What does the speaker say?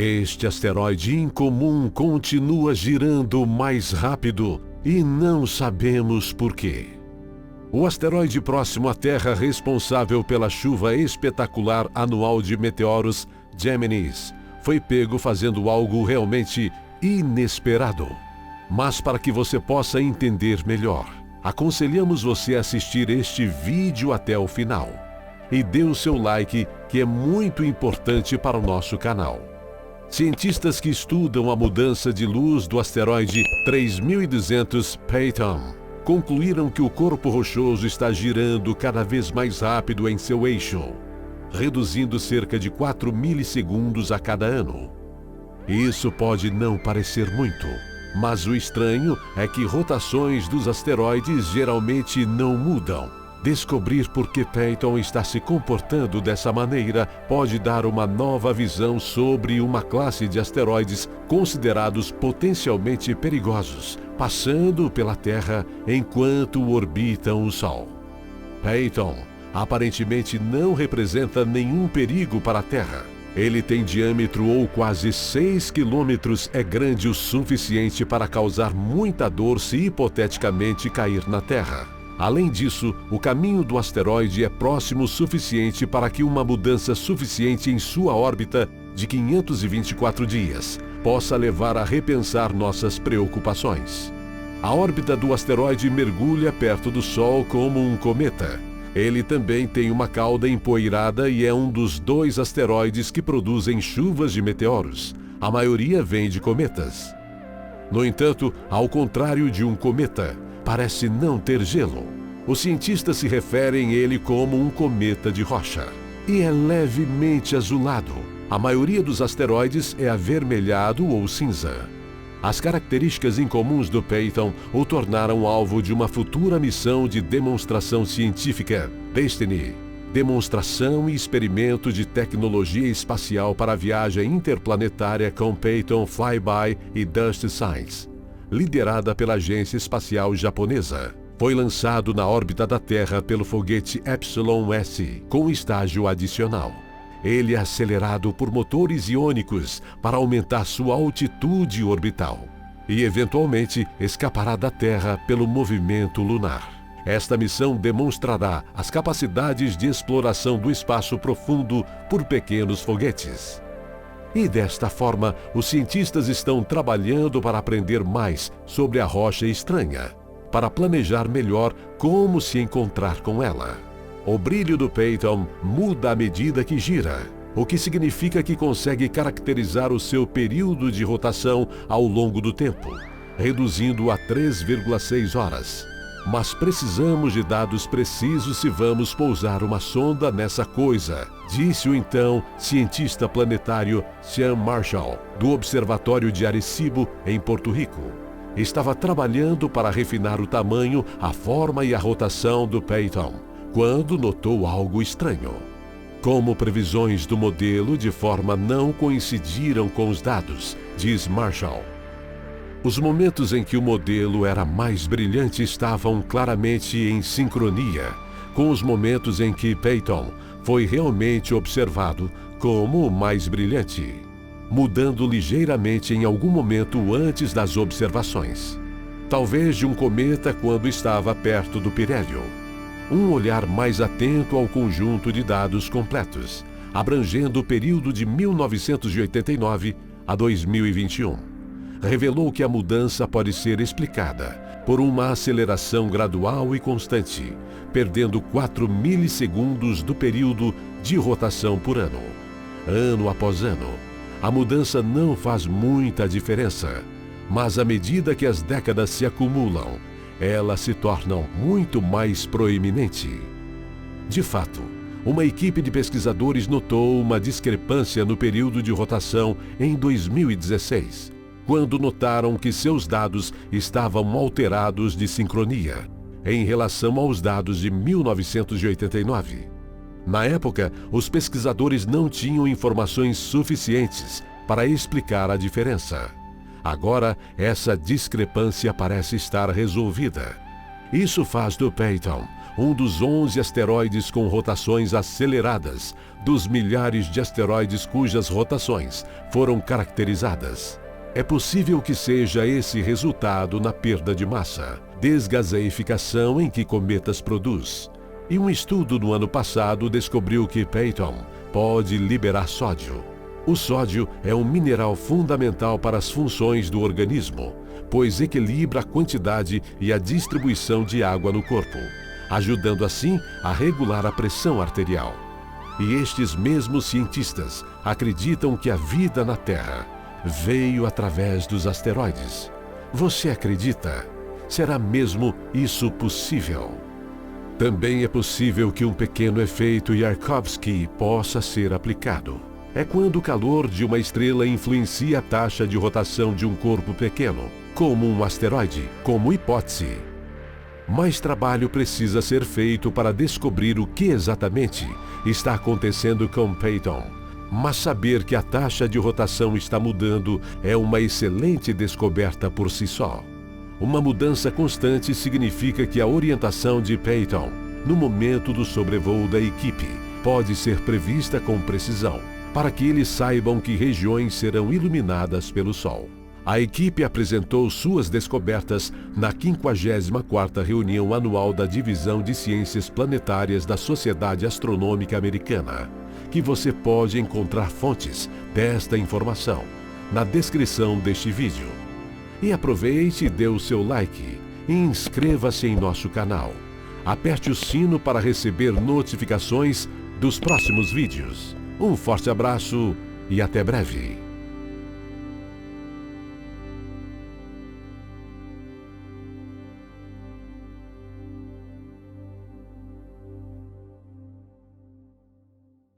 Este asteroide incomum continua girando mais rápido e não sabemos por quê. O asteroide próximo à Terra, responsável pela chuva espetacular anual de meteoros Géminis, foi pego fazendo algo realmente inesperado. Mas para que você possa entender melhor, aconselhamos você a assistir este vídeo até o final. E dê o seu like, que é muito importante para o nosso canal. Cientistas que estudam a mudança de luz do asteroide 3200 Phaethon concluíram que o corpo rochoso está girando cada vez mais rápido em seu eixo, reduzindo cerca de 4 milissegundos a cada ano. Isso pode não parecer muito, mas o estranho é que rotações dos asteroides geralmente não mudam. Descobrir por que Phaethon está se comportando dessa maneira pode dar uma nova visão sobre uma classe de asteroides considerados potencialmente perigosos, passando pela Terra enquanto orbitam o Sol. Phaethon aparentemente não representa nenhum perigo para a Terra. Ele tem diâmetro ou quase 6 quilômetros, é grande o suficiente para causar muita dor se hipoteticamente cair na Terra. Além disso, o caminho do asteroide é próximo o suficiente para que uma mudança suficiente em sua órbita de 524 dias possa levar a repensar nossas preocupações. A órbita do asteroide mergulha perto do Sol como um cometa. Ele também tem uma cauda empoeirada e é um dos 2 asteroides que produzem chuvas de meteoros. A maioria vem de cometas. No entanto, ao contrário de um cometa, parece não ter gelo. Os cientistas se referem a ele como um cometa de rocha. E é levemente azulado. A maioria dos asteroides é avermelhado ou cinza. As características incomuns do Phaethon o tornaram alvo de uma futura missão de demonstração científica, Destiny, demonstração e experimento de tecnologia espacial para a viagem interplanetária com Phaethon Flyby e Dust Science, liderada pela agência espacial japonesa. Foi lançado na órbita da Terra pelo foguete Epsilon-S, com estágio adicional. Ele é acelerado por motores iônicos para aumentar sua altitude orbital e, eventualmente, escapará da Terra pelo movimento lunar. Esta missão demonstrará as capacidades de exploração do espaço profundo por pequenos foguetes. E desta forma, os cientistas estão trabalhando para aprender mais sobre a rocha estranha, para planejar melhor como se encontrar com ela. O brilho do Phaethon muda à medida que gira, o que significa que consegue caracterizar o seu período de rotação ao longo do tempo, reduzindo-o a 3,6 horas. Mas precisamos de dados precisos se vamos pousar uma sonda nessa coisa, disse o então cientista planetário Sean Marshall, do Observatório de Arecibo, em Porto Rico. Estava trabalhando para refinar o tamanho, a forma e a rotação do Phaethon, quando notou algo estranho. Como previsões do modelo de forma não coincidiram com os dados, diz Marshall. Os momentos em que o modelo era mais brilhante estavam claramente em sincronia com os momentos em que Phaethon foi realmente observado como o mais brilhante, mudando ligeiramente em algum momento antes das observações. Talvez de um cometa quando estava perto do perélio. Um olhar mais atento ao conjunto de dados completos, abrangendo o período de 1989 a 2021. Revelou que a mudança pode ser explicada por uma aceleração gradual e constante, perdendo 4 milissegundos do período de rotação por ano. Ano após ano, a mudança não faz muita diferença, mas à medida que as décadas se acumulam, elas se tornam muito mais proeminente. De fato, uma equipe de pesquisadores notou uma discrepância no período de rotação em 2016, quando notaram que seus dados estavam alterados de sincronia em relação aos dados de 1989. Na época, os pesquisadores não tinham informações suficientes para explicar a diferença. Agora, essa discrepância parece estar resolvida. Isso faz do Phaethon um dos 11 asteroides com rotações aceleradas, dos milhares de asteroides cujas rotações foram caracterizadas. É possível que seja esse resultado na perda de massa, desgaseificação em que cometas produz. E um estudo no ano passado descobriu que Peyton pode liberar sódio. O sódio é um mineral fundamental para as funções do organismo, pois equilibra a quantidade e a distribuição de água no corpo, ajudando assim a regular a pressão arterial. E estes mesmos cientistas acreditam que a vida na Terra veio através dos asteroides. Você acredita? Será mesmo isso possível? Também é possível que um pequeno efeito Yarkovsky possa ser aplicado. É quando o calor de uma estrela influencia a taxa de rotação de um corpo pequeno, como um asteroide, como hipótese. Mais trabalho precisa ser feito para descobrir o que exatamente está acontecendo com Peyton. Mas saber que a taxa de rotação está mudando é uma excelente descoberta por si só. Uma mudança constante significa que a orientação de Peyton, no momento do sobrevoo da equipe, pode ser prevista com precisão, para que eles saibam que regiões serão iluminadas pelo Sol. A equipe apresentou suas descobertas na 54ª reunião anual da Divisão de Ciências Planetárias da Sociedade Astronômica Americana, que você pode encontrar fontes desta informação na descrição deste vídeo. E aproveite e dê o seu like e inscreva-se em nosso canal. Aperte o sino para receber notificações dos próximos vídeos. Um forte abraço e até breve.